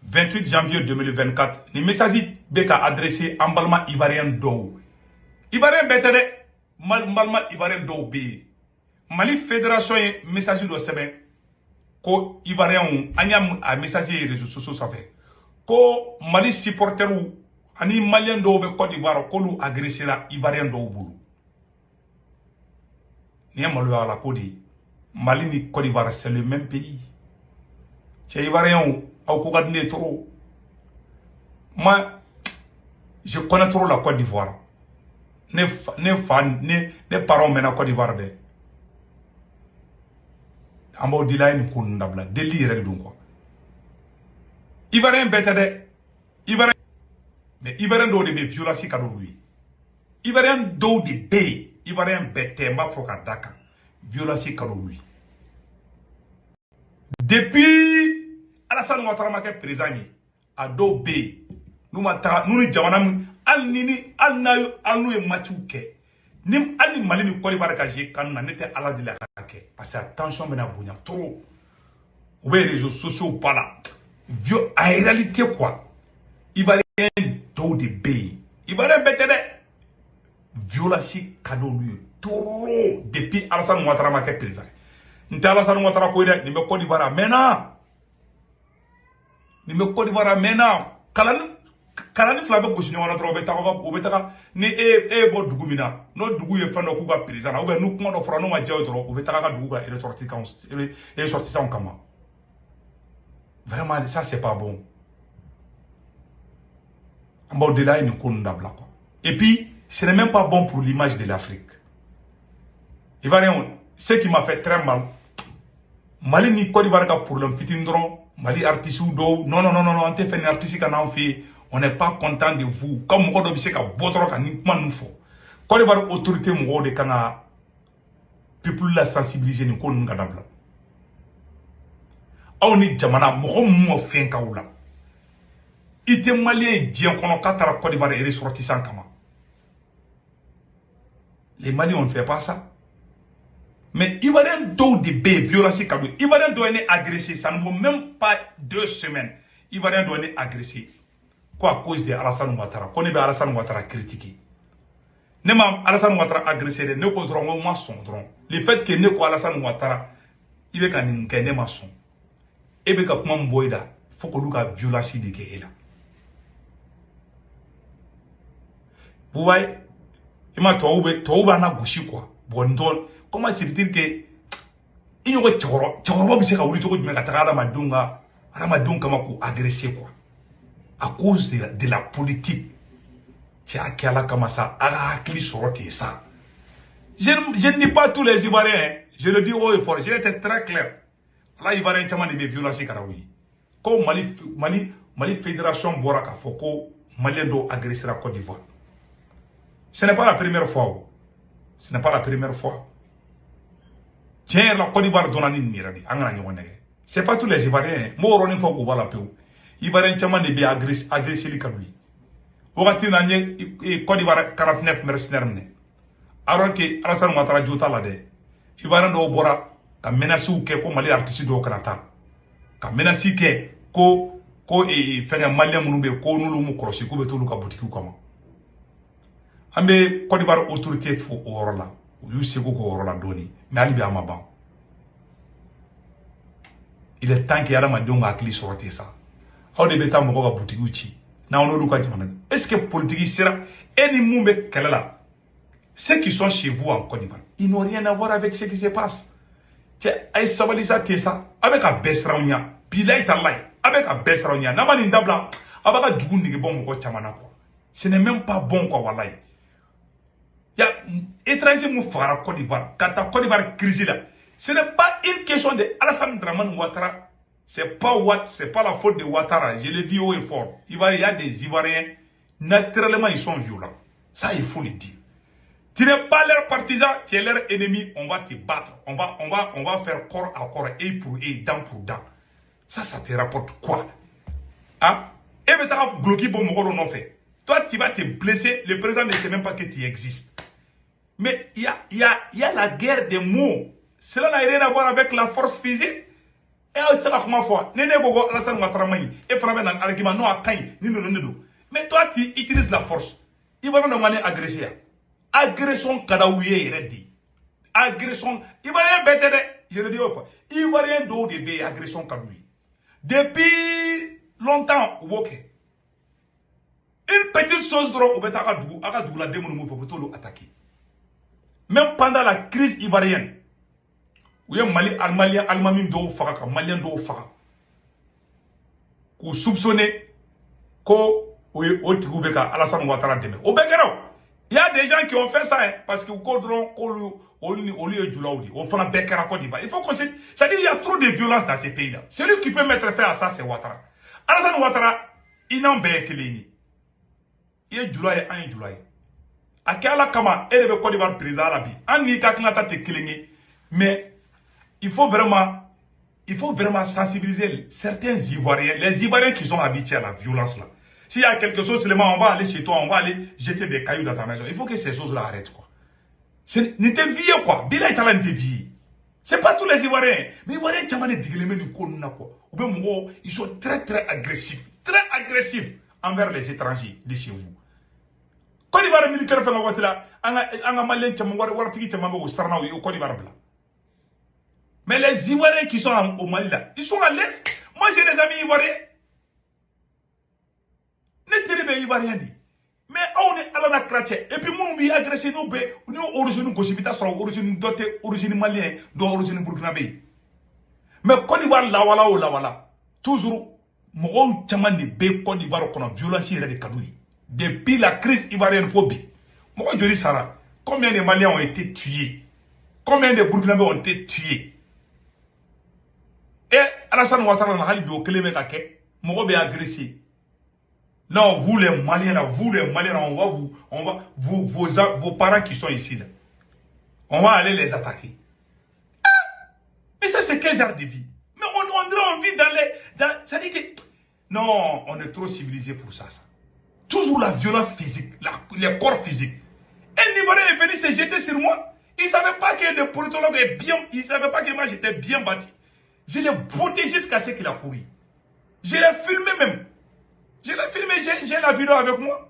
28 janvier 2024, ni message beka adressé en balma ivoirien do. Ivoirien betede, balma ivoirien do be. Mali fédération ye message do sebe. Ko ivoirien ou, anyam a message ye réseaux sociaux ça fait. Ko Mali supporter ou, ani malien do be Côte d'Ivoire, ko lu agressé la ivoirien do boulou. Ni malo à la Côte Mali ni Côte d'Ivoire, c'est le même pays. C'est ivoirien ou, au trop. Moi, je connais trop la Côte d'Ivoire. Ne parents maintenant Côte d'Ivoire de. Ambo dilay ni kundabla deli rek dun quoi. Ivoirien bête de. Ivoirien mais ivoirien do de violence ka do lui. Ivoirien do de be. Ivoirien bête ma foka daka. Violence ka do lui. Depuis Alassane Ouattara ma ke président a do be nous ni jamana mu alnini alnu e matchu ke nim ali Mali ni Côte d'Ivoire ka je kan na nete ala de la ke parce que attention mena bonya trop ou les réseaux sociaux pas là vieux en réalité quoi ivoirien do de be ivoirien bête de violence cadeau lui trop depuis Alassane Ouattara ma ke président nte Alassane Ouattara ko ide ni me Côte d'Ivoire maintenant ni me Côte d'Ivoire maintenant kalani flabe gosi ɲɔgɔn na dɔrɔn o bɛ taga ni e bɔ dugu min na n'o dugu ye fɛn dɔ k'u ka président na n'u kuma dɔ fɔra n'u ma diya o dɔrɔn o bɛ taga ka dugu ka ressortissants kama vraiment ça c'est pas bon an b'aw deli a ye nin ko ninnu dabila quoi et puis ce n'est même pas bon pour l'image de l'Afrique ivoirien ce qui m'a fait très mal Mali ni Côte d'Ivoire ka problème fitini dɔrɔn Mali artiste do non on te fait un artiste quand on fait on n'est pas content de vous comme moko do bi se ka botoro ka ni kuma nu fo Côte d'Ivoire autorité moko de kana people la sensibiliser ni ko nu ka dabla aw ni jamana moko mo fen ka wula ite malien dien kono katara Côte d'Ivoire et ressortissant kama les Maliens on ne fait pas ça. Mais Ivoirien do de B, violence cadeau. Ivoirien doit être agressé. Ça ne vaut même pas 2 semaines. Ivoirien doit être agressé. Quoi à cause de Alassane Ouattara. Qu'on est Alassane Ouattara critiqué. Ne m'a Alassane Ouattara agressé. Ne ko dron moi son dron. Le fait que ne ko Alassane Ouattara il est quand ne maçon. Et be ka kuma mboida. Faut que nous ka violence de ke là. Vous voyez? Il m'a toi na gouchi quoi. Bon comment se fait-il que il y a tchoro bi se ka wuri tchoko jumɛn ka taga adamadenw kama ko agresser quoi à cause de la politique c'est à kala kama ça a hakili sɔrɔ ten ça je ne dis pas tous les Ivoiriens hein. Je le dis haut et fort j'ai été très clair là Ivoiriens caman de be violence kara wi ko Mali fédération bɔra k'a fɔ ko Malien do agresser la Côte d'Ivoire ce n'est pas la première fois ce n'est pas la première fois. Tiens, la Côte d'Ivoire donne une miradi. C'est pas tous les Ivoiriens. Moi, on ne peut pas la paix. Ivoiriens, tiens, ne bien agresser les cabris. Au raté, Côte d'Ivoire 49 mercenaires. Alors que Alassane Ouattara Jota là de. Ivoiriens do bora, ka menace ou ke ko Mali artiste do kanata. Ka menace ke ko fait un Malien mounube ko nous mu krosi ko beto lu ka boutique comment. Ambe Côte d'Ivoire autorité fo orla. You sais ko la doni mais ali bi amaba il est temps que yara ma donga akili sorte ça aw de beta mo ko boutique uchi na ono lu ka jamana est-ce que politique sera eni mumbe kelala ceux qui sont chez vous en Côte d'Ivoire ils n'ont rien à voir avec ce qui se passe tiens ay sabalisa tesa avec a besraunya bilay talay avec a besraunya na mani ndabla abaka dugu nige bon mo ko chamana quoi ce n'est même pas bon quoi wallahi. Il y a étranger mou fara Côte d'Ivoire. Quand ta Côte d'Ivoire crise là, ce n'est pas une question de Alassane Dramane Ouattara. C'est pas la faute de Ouattara. Je le dis haut et fort. Il y a des Ivoiriens, naturellement ils sont violents. Ça il faut le dire. Tu n'es pas leur partisan, tu es leur ennemi. On va te battre. On va faire corps à corps, œil pour œil, dent pour dent. Ça te rapporte quoi? Hein? Et maintenant bloquer bon mon non fait. Toi, tu vas te blesser. Le président ne sait même pas que tu existes. Mais il y a la guerre des mots. Cela n'a rien à voir avec la force physique. Et c'est comment fois. Néné Gogo, Alassane Ouattara Mani, et Fraben en argument, non à Kain, ni non. Mais toi, tu utilises la force. Il va nous demander agresser. Agression Kadaouye, Reddi. Agression. Il va rien bêter, je le dis au fois. Il va rien d'eau de bé, agression Kadaouye. Depuis longtemps, ok. Une petite chose drôle, au Betagadou, Agadou, la démon, il faut plutôt attaquer. Même pendant la crise ivoirienne, où il y a Mali, Malien, Almamim do Faka, Malien do Faka. Ou soupçonné qu'au Tigoubeka, Alassane Ouattara demain. Au Bekero, il y a des gens qui ont fait ça, hein, parce que au lieu du Laoudi, on fait un Bekera Côte d'Ivoire. Il faut qu'on se. C'est-à-dire qu'il y a trop de violence dans ces pays-là. Celui qui peut mettre fin à ça, c'est Ouattara. Alassane Ouattara, il n'en béque les. Il y a July, un July. A Kala Kama, elle est Côte d'Ivoire président à la vie. En Nikaknata te cligné. Mais il faut vraiment sensibiliser certains Ivoiriens, les Ivoiriens qui sont habitués à la violence là. S'il y a quelque chose seulement, on va aller chez toi, on va aller jeter des cailloux dans ta maison. Il faut que ces choses-là arrêtent quoi. Ni te vieux quoi. Bila itala ni te vieux. C'est pas tous les Ivoiriens. Mais les Ivoiriens, tu as des dilemmes de quoi. Ou bien, ils sont très agressifs. Très agressifs envers les étrangers de chez vous. Quand il va le militaire faire la voiture là, un malien qui au Sarna ou au Côte d'Ivoire blanc. Mais les Ivoiriens qui sont au Mali là, ils sont à l'est. Moi j'ai des amis Ivoiriens. Ne terrible Ivoiriens dit. Mais on est à la cratère. Et puis nous nous agressé nous origine gossipita sur origine doté origine malien, d'origine burkinabé. Mais Côte d'Ivoire lawala. Toujours mon chaman de bé Côte d'Ivoire qu'on a violence et de Kadoui. Depuis la crise ivoirienne phobie. Moi je dis ça. Combien de Maliens ont été tués? Combien de Burkinabés ont été tués? Et Alassane Ouattara n'a pas dit au Kélémé Kake, Moro bien agressé. Non, vous les Maliens, on va vos parents qui sont ici là, on va aller les attaquer. Ah! Mais ça c'est quel genre de vie? Mais on vit ça dit que non, on est trop civilisé pour ça. Toujours la violence physique, les corps physiques. Un Ivoirien est venu se jeter sur moi. Il ne savait pas que le politologue est bien, il ne savait pas que moi j'étais bien bâti. Je l'ai botté jusqu'à ce qu'il a couru. Je l'ai filmé même. Je l'ai filmé, j'ai la vidéo avec moi.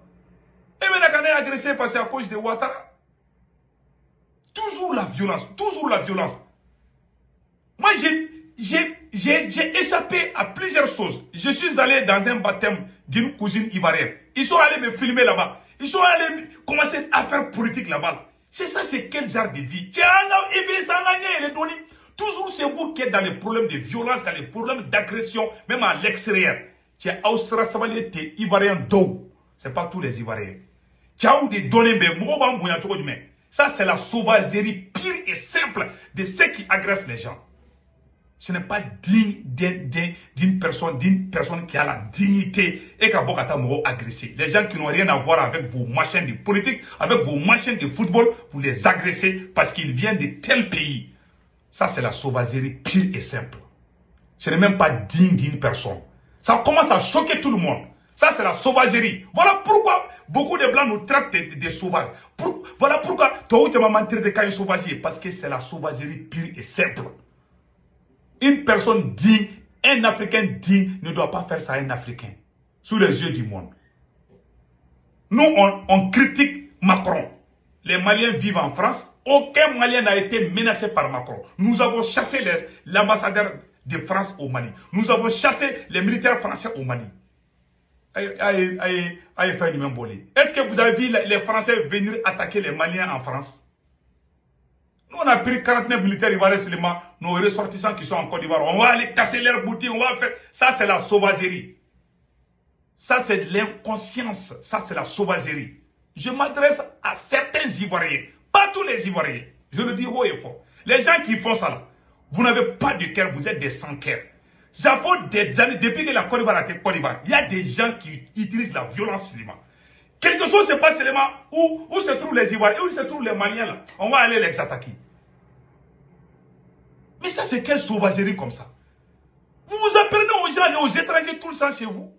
Et maintenant quand il est agressé parce qu'à cause de Ouattara. Toujours la violence, toujours la violence. Moi j'ai échappé à plusieurs choses. Je suis allé dans un baptême d'une cousine ivoirienne. Ils sont allés me filmer là-bas. Ils sont allés commencer à faire politique là-bas. C'est ça, c'est quel genre de vie? Toujours c'est vous qui êtes dans les problèmes de violence, dans les problèmes d'agression, même à l'extérieur. Tu as Austria Savalier, tu es Ivoirien d'eau. Ce n'est pas tous les Ivoiriens. Tu as des données, mais ça c'est la sauvagerie pire et simple de ceux qui agressent les gens. Ce n'est pas digne d'une personne qui a la dignité et qui a beaucoup agressé. Les gens qui n'ont rien à voir avec vos machines de politique, avec vos machines de football, vous les agressez parce qu'ils viennent de tel pays. Ça, c'est la sauvagerie pire et simple. Ce n'est même pas digne d'une personne. Ça commence à choquer tout le monde. Ça, c'est la sauvagerie. Voilà pourquoi beaucoup de Blancs nous traitent de sauvages. Voilà pourquoi toi, tu m'as menti de quand sauvagerie. Parce que c'est la sauvagerie pire et simple. Une personne digne, un Africain digne ne doit pas faire ça à un Africain. Sous les yeux du monde. Nous, on critique Macron. Les Maliens vivent en France. Aucun Malien n'a été menacé par Macron. Nous avons chassé l'ambassadeur de France au Mali. Nous chassé les militaires français au Mali. Est-ce que vous avez vu les Français venir attaquer les Maliens en France? Nous, on a pris 49 militaires ivoiriens seulement, nos ressortissants qui sont en Côte d'Ivoire. On va aller casser leurs boutiques, on va faire... Ça, c'est la sauvagerie. Ça, c'est l'inconscience. Ça, c'est la sauvagerie. Je m'adresse à certains Ivoiriens. Pas tous les Ivoiriens. Je le dis haut et fort. Les gens qui font ça là, vous n'avez pas de cœur, vous êtes des sans-cœur. Ça fait des années, depuis que la Côte d'Ivoire a été Côte d'Ivoire, il y a des gens qui utilisent la violence seulement. Quelque chose se passe seulement où se trouvent les Ivoiriens, où se trouvent les Maliens là. On va aller les attaquer. Mais ça, c'est quelle sauvagerie comme ça? Vous vous apprenez aux gens et aux étrangers tout le temps chez vous.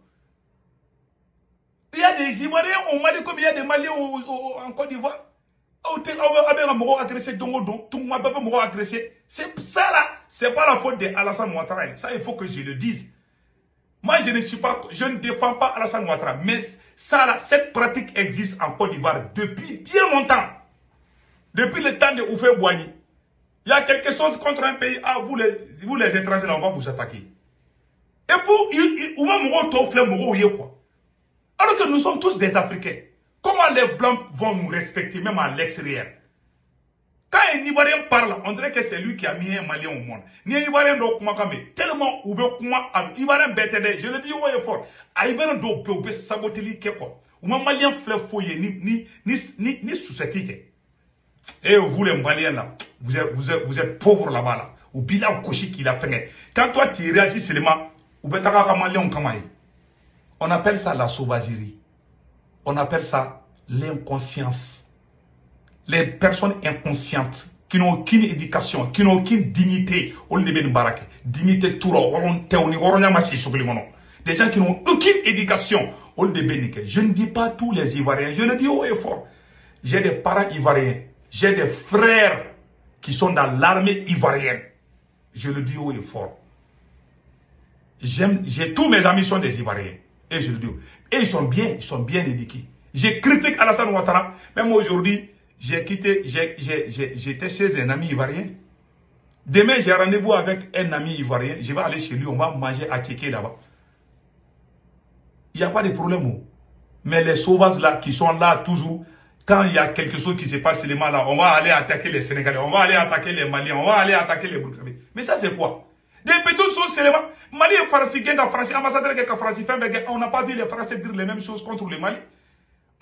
Il y a des Ivoiriens au Mali comme il y a des Maliens en Côte d'Ivoire. agressé c'est ça là, c'est pas la faute de Alassane Ouattara. Ça, il faut que je le dise. Moi, je ne défends pas Alassane Ouattara, mais ça là, cette pratique existe en Côte d'Ivoire depuis bien longtemps. Depuis le temps de Oufé Boigny. Il y a quelque chose contre un pays, ah, vous les étrangers, là, on va vous attaquer. Et pour, alors que nous sommes tous des Africains. Comment les Blancs vont nous respecter, même à l'extérieur? Quand un Ivoirien parle, on dirait que c'est lui qui a mis un Malien au monde. Ni un Ivoirien doit tellement Ivoirien bête, je le dis haut et fort. Ivoirien doit saboter lui quoi. Ou un Malien fleuve foyer, ni susceptible. Et vous les Maliens là, vous êtes pauvres là-bas là. Ou bilan Koshi qui l'a fait. Quand toi tu réagis seulement, ou bien t'as Malien kamaï. On appelle ça la sauvagerie. On appelle ça l'inconscience. Les personnes inconscientes qui n'ont aucune éducation, qui n'ont aucune dignité, dignité tout des gens qui n'ont aucune éducation, je ne dis pas tous les Ivoiriens, je le dis haut et fort. J'ai des parents ivoiriens, j'ai des frères qui sont dans l'armée ivoirienne. Je le dis haut et fort. Tous mes amis sont des Ivoiriens. Et je le dis. Et ils sont bien éduqués. J'ai critiqué Alassane Ouattara, même aujourd'hui. J'étais chez un ami ivoirien. Demain, j'ai rendez-vous avec un ami ivoirien. Je vais aller chez lui, on va manger à Tchéké là-bas. Il n'y a pas de problème. Mais les sauvages là, qui sont là toujours, quand il y a quelque chose qui se passe seulement là, on va aller attaquer les Sénégalais, on va aller attaquer les Maliens, on va aller attaquer les Burkinabés. Mais ça, c'est quoi? Des petites choses seulement. Mali et Français, ambassadeur qui Français, on n'a pas vu les Français dire les mêmes choses contre les Mali.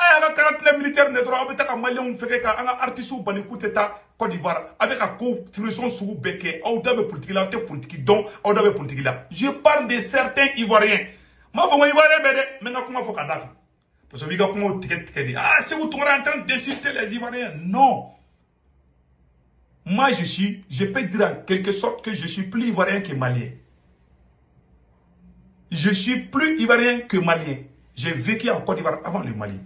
Aya 49 militaires ne droit avec un malien fait qu'un artiste ou balikoute état Côte d'Ivoire avec un coup pression sous béquet ou d'abord politique là politique donc ou d'abord politique là. Je parle de certains Ivoiriens. Ma faut Ivoirien bébé mais n'a comment faut qu'à date. Parce que viga comment ticket ah c'est vous tombez en train d'insulter les Ivoiriens. Non. Moi je peux dire en quelque sorte que je suis plus Ivoirien que Malien. Je suis plus Ivoirien que Malien. J'ai vécu en Côte d'Ivoire avant le Mali.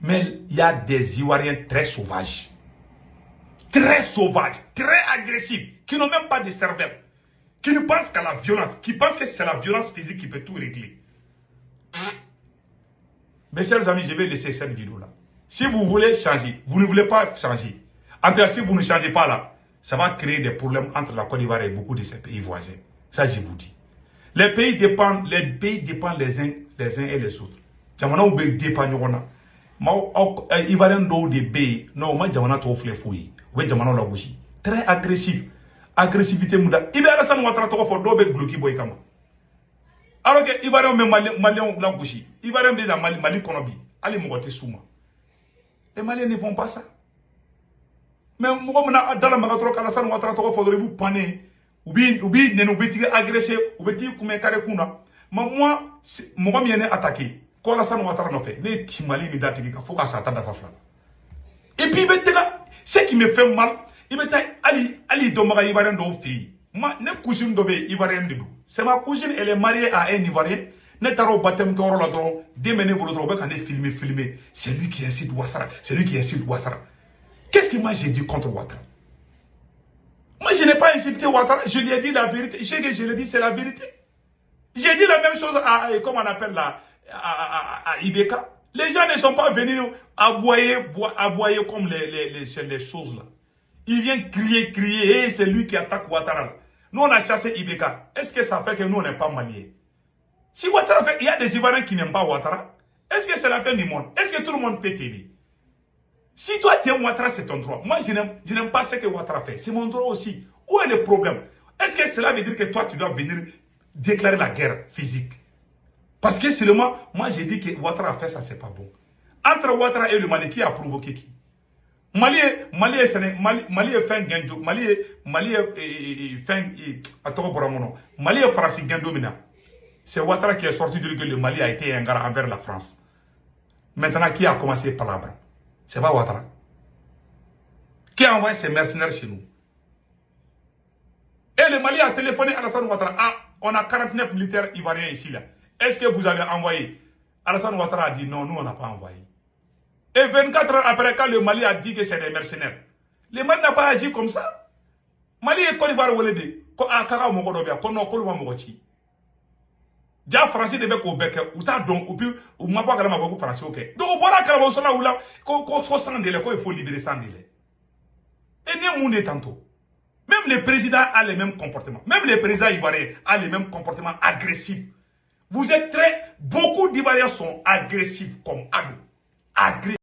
Mais il y a des Ivoiriens très sauvages, très agressifs, qui n'ont même pas de cervelle, qui ne pensent qu'à la violence, qui pensent que c'est la violence physique qui peut tout régler. Mes chers amis, je vais laisser cette vidéo-là. Si vous voulez changer, vous ne voulez pas changer. En tout cas, si vous ne changez pas là, ça va créer des problèmes entre la Côte d'Ivoire et beaucoup de ses pays voisins. Ça, je vous dis. Les pays dépendent les uns et les autres. Jamana ou dépend Ivoirien do de B, non, moi jamana to flé fouyi. Ouais jamana la bouchi. Très agressif. Agressivité mouda. Ibe Alassane Ouattara to fo do be bloqué boy kama. Alors que Ivoirien me malien la bouchi. Ivoirien be dans Mali konobi. Allez mogote souma. Les Maliens ne font pas ça. Mais moi dans la magatro Alassane Ouattara to fo vous pané. Ubi nenu beti agressé, ubeti kume kare kuna. Mais moi moi mi attaqué. Quoi Alassane Ouattara n'a fait? Les Timali me datent qu'il faut qu'à s'attendre à faire. Et puis, ce qui me fait mal, il me dit, Ali Domara Ivoirien de fille. Ma cousine de Ivoirien de c'est ma cousine, elle est mariée à un Ivoirien. Netaro baptême qui aura la drone, démené pour le drone, quand elle filmer. C'est lui qui incite Ouattara. C'est lui qui incite Ouattara. Qu'est-ce que moi j'ai dit contre Ouattara? Moi, je n'ai pas insulté Ouattara. Je lui ai dit la vérité. Je lui ai dit, c'est la vérité. J'ai dit la même chose à, comment on appelle là, à Ibeka. Les gens ne sont pas venus aboyer comme les choses là. Ils viennent crier, et c'est lui qui attaque Ouattara. Nous on a chassé Ibeka. Est-ce que ça fait que nous on n'est pas maliens? Si Ouattara fait, il y a des Ivoiriens qui n'aiment pas Ouattara. Est-ce que c'est la fin du monde? Est-ce que tout le monde peut t'aider? Si toi tu aimes Ouattara, c'est ton droit. Moi je n'aime pas ce que Ouattara fait. C'est mon droit aussi. Où est le problème? Est-ce que cela veut dire que toi tu dois venir déclarer la guerre physique? Parce que seulement, moi j'ai dit que Ouattara a fait ça, c'est pas bon. Entre Ouattara et le Mali, qui a provoqué qui? Mali est fin Gendo, Mali est fin, Mali est Francis Gendo mina. C'est Ouattara qui est sorti de dire que le Mali a été un gars envers la France. Maintenant, qui a commencé par là-bas? C'est pas Ouattara. Qui a envoyé ses mercenaires chez nous? Et le Mali a téléphoné à Alassane Ouattara. Ah, on a 49 militaires ivoiriens ici là. Est-ce que vous avez envoyé? Alassane Ouattara a dit non, nous on n'a pas envoyé. Et 24 heures après, quand le Mali a dit que c'est des mercenaires, le Mali n'a pas agi comme ça. Mali est Côte d'Ivoire, ja français de be ko beke ou ta don ou puis ou ma pas kala ma ko français ok donc voilà kala mo sona oula ko sandele ko il faut libérer sandele et ne monde tantôt même le président a les mêmes comportements même le président ivoirien a les mêmes comportements agressifs. Vous êtes beaucoup d'Ivoiriens sont agressifs comme agressifs.